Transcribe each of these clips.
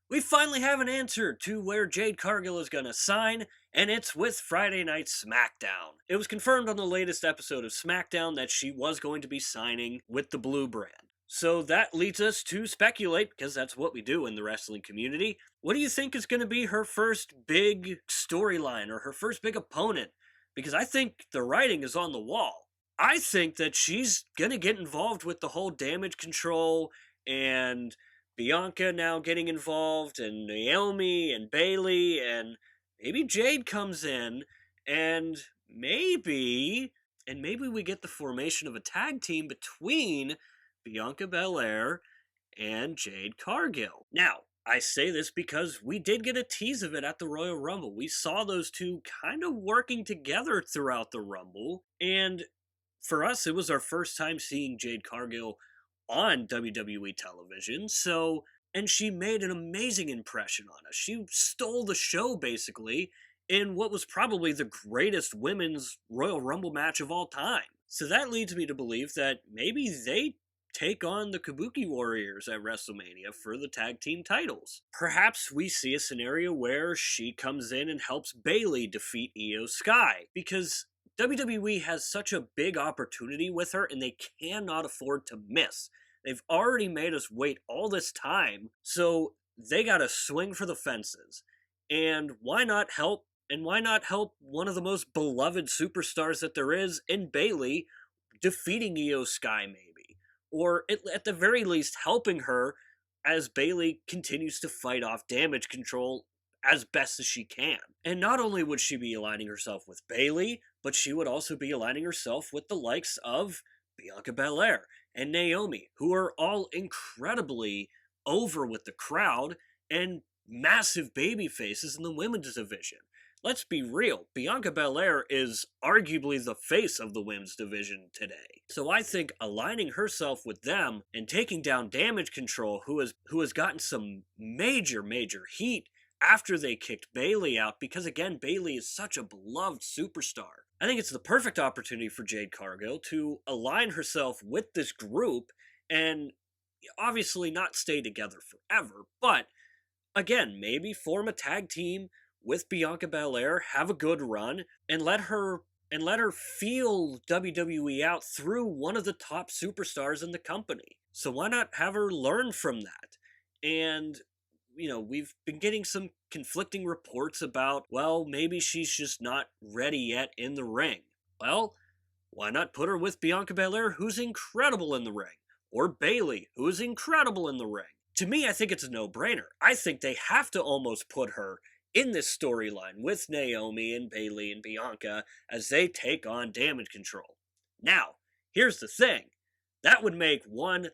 We finally have an answer to where Jade Cargill is going to sign, and it's with Friday Night SmackDown. It was confirmed on the latest episode of SmackDown that she was going to be signing with the Blue brand. So that leads us to speculate, because that's what we do in the wrestling community. What do you think is going to be her first big storyline or her first big opponent? Because I think the writing is on the wall. I think that she's going to get involved with the whole damage control and Bianca now getting involved, and Naomi and Bailey, and maybe Jade comes in, and maybe we get the formation of a tag team between Bianca Belair and Jade Cargill. Now, I say this because we did get a tease of it at the Royal Rumble. We saw those two kind of working together throughout the Rumble, and for us, it was our first time seeing Jade Cargill on WWE television, and she made an amazing impression on us. She stole the show, basically, in what was probably the greatest women's Royal Rumble match of all time. So that leads me to believe that maybe they take on the Kabuki Warriors at WrestleMania for the tag team titles. Perhaps we see a scenario where she comes in and helps Bailey defeat Io Sky, because WWE has such a big opportunity with her, and they cannot afford to miss. They've already made us wait all this time, so they gotta swing for the fences. And why not help? And why not help one of the most beloved superstars that there is in Bailey defeating Io Sky, maybe? Or at the very least, helping her as Bailey continues to fight off damage control as best as she can. And not only would she be aligning herself with Bailey, but she would also be aligning herself with the likes of Bianca Belair and Naomi, who are all incredibly over with the crowd and massive baby faces in the women's division. Let's be real, Bianca Belair is arguably the face of the women's division today. So I think aligning herself with them and taking down Damage Control, who has gotten some major heat after they kicked Bailey out, because again, Bailey is such a beloved superstar. I think it's the perfect opportunity for Jade Cargill to align herself with this group and obviously not stay together forever, but again, maybe form a tag team with Bianca Belair, have a good run, and let her feel WWE out through one of the top superstars in the company. So why not have her learn from that? And we've been getting some conflicting reports about, well, maybe she's just not ready yet in the ring. Well, why not put her with Bianca Belair, who's incredible in the ring? Or Bailey, who's incredible in the ring? To me, I think it's a no-brainer. I think they have to almost put her in this storyline with Naomi and Bailey and Bianca as they take on Damage Control. Now, here's the thing. That would make one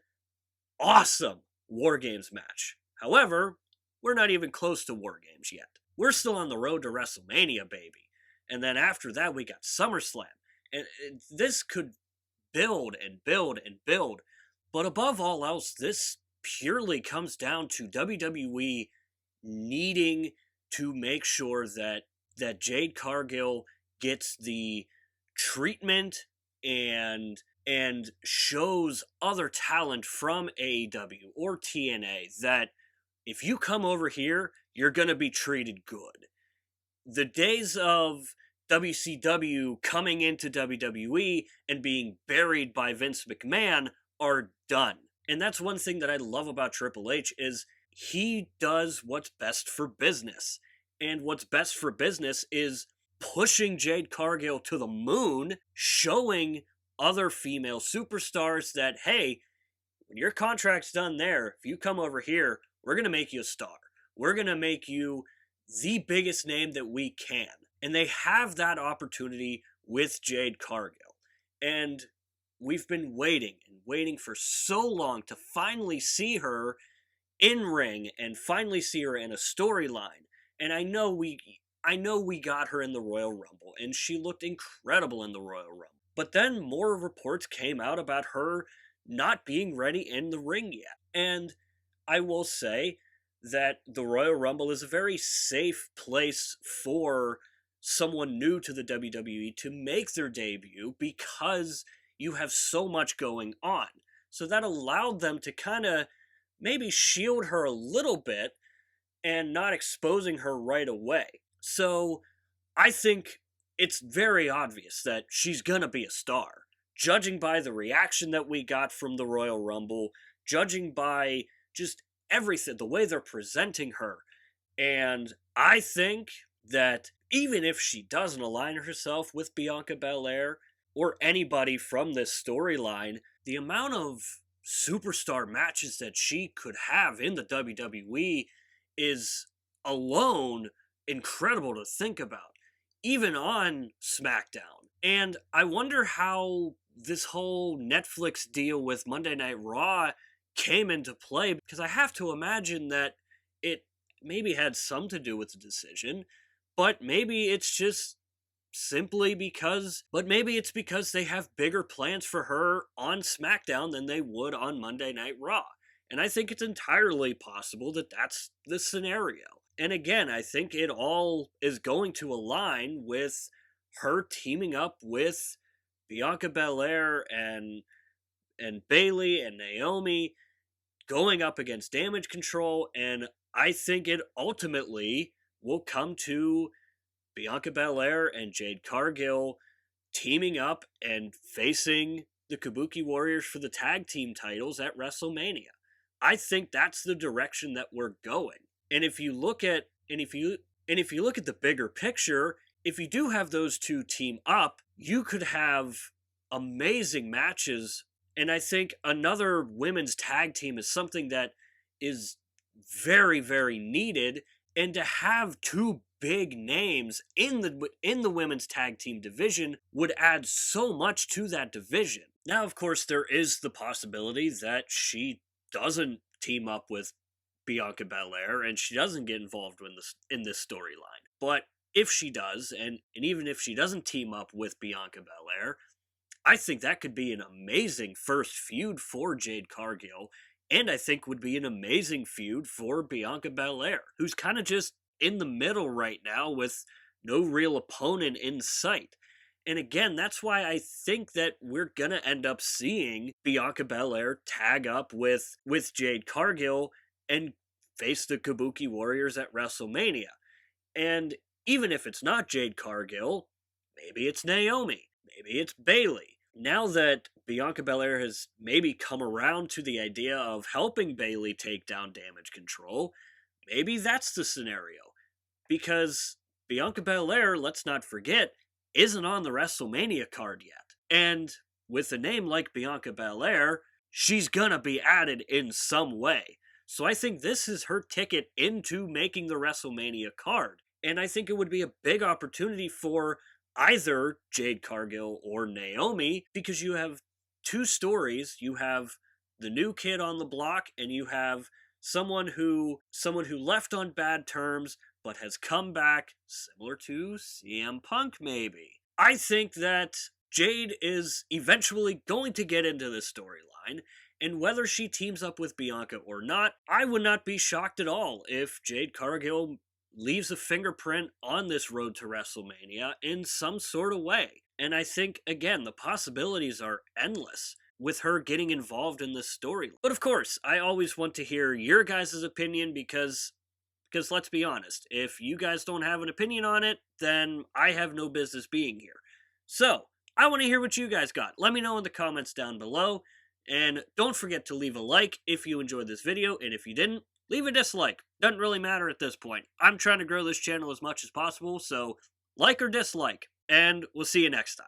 awesome War Games match. However, we're not even close to War Games yet. We're still on the road to WrestleMania, baby. And then after that, we got SummerSlam. And this could build and build and build. But above all else, this purely comes down to WWE needing to make sure that Jade Cargill gets the treatment and shows other talent from AEW or TNA that if you come over here, you're going to be treated good. The days of WCW coming into WWE and being buried by Vince McMahon are done. And that's one thing that I love about Triple H is he does what's best for business. And what's best for business is pushing Jade Cargill to the moon, showing other female superstars that, hey, when your contract's done there, if you come over here, we're going to make you a star. We're going to make you the biggest name that we can. And they have that opportunity with Jade Cargill. And we've been waiting and waiting for so long to finally see her in ring and finally see her in a storyline. And I know we got her in the Royal Rumble, and she looked incredible in the Royal Rumble. But then more reports came out about her not being ready in the ring yet. And I will say that the Royal Rumble is a very safe place for someone new to the WWE to make their debut because you have so much going on. So that allowed them to kind of maybe shield her a little bit and not exposing her right away. So I think it's very obvious that she's gonna be a star. Judging by the reaction that we got from the Royal Rumble, judging by just everything, the way they're presenting her. And I think that even if she doesn't align herself with Bianca Belair or anybody from this storyline, the amount of superstar matches that she could have in the WWE is alone incredible to think about, even on SmackDown. And I wonder how this whole Netflix deal with Monday Night Raw came into play, because I have to imagine that it maybe had some to do with the decision, but maybe it's just simply because, but maybe it's because they have bigger plans for her on SmackDown than they would on Monday Night Raw. And I think it's entirely possible that that's the scenario. And again, I think it all is going to align with her teaming up with Bianca Belair and Bayley and Naomi, going up against Damage Control, and I think it ultimately will come to Bianca Belair and Jade Cargill teaming up and facing the Kabuki Warriors for the tag team titles at WrestleMania. I think that's the direction that we're going. And if you look at the bigger picture, if you do have those two team up, you could have amazing matches. And I think another women's tag team is something that is very, very needed. And to have two big names in the women's tag team division would add so much to that division. Now, of course, there is the possibility that she doesn't team up with Bianca Belair and she doesn't get involved in this storyline. But if she does, and even if she doesn't team up with Bianca Belair, I think that could be an amazing first feud for Jade Cargill, and I think would be an amazing feud for Bianca Belair, who's kind of just in the middle right now with no real opponent in sight. And again, that's why I think that we're going to end up seeing Bianca Belair tag up with Jade Cargill and face the Kabuki Warriors at WrestleMania. And even if it's not Jade Cargill, maybe it's Naomi, maybe it's Bayley. Now that Bianca Belair has maybe come around to the idea of helping Bayley take down Damage Control, maybe that's the scenario. Because Bianca Belair, let's not forget, isn't on the WrestleMania card yet. And with a name like Bianca Belair, she's gonna be added in some way. So I think this is her ticket into making the WrestleMania card. And I think it would be a big opportunity for either Jade Cargill or Naomi, because you have two stories. You have the new kid on the block, and you have someone who left on bad terms but has come back, similar to CM Punk maybe. I think that Jade is eventually going to get into this storyline, and whether she teams up with Bianca or not, I would not be shocked at all if Jade Cargill leaves a fingerprint on this road to WrestleMania in some sort of way. And I think, again, the possibilities are endless with her getting involved in this story. But of course, I always want to hear your guys' opinion, because let's be honest, if you guys don't have an opinion on it, then I have no business being here. So, I want to hear what you guys got. Let me know in the comments down below, and don't forget to leave a like if you enjoyed this video, and if you didn't, leave a dislike. Doesn't really matter at this point. I'm trying to grow this channel as much as possible, so like or dislike, and we'll see you next time.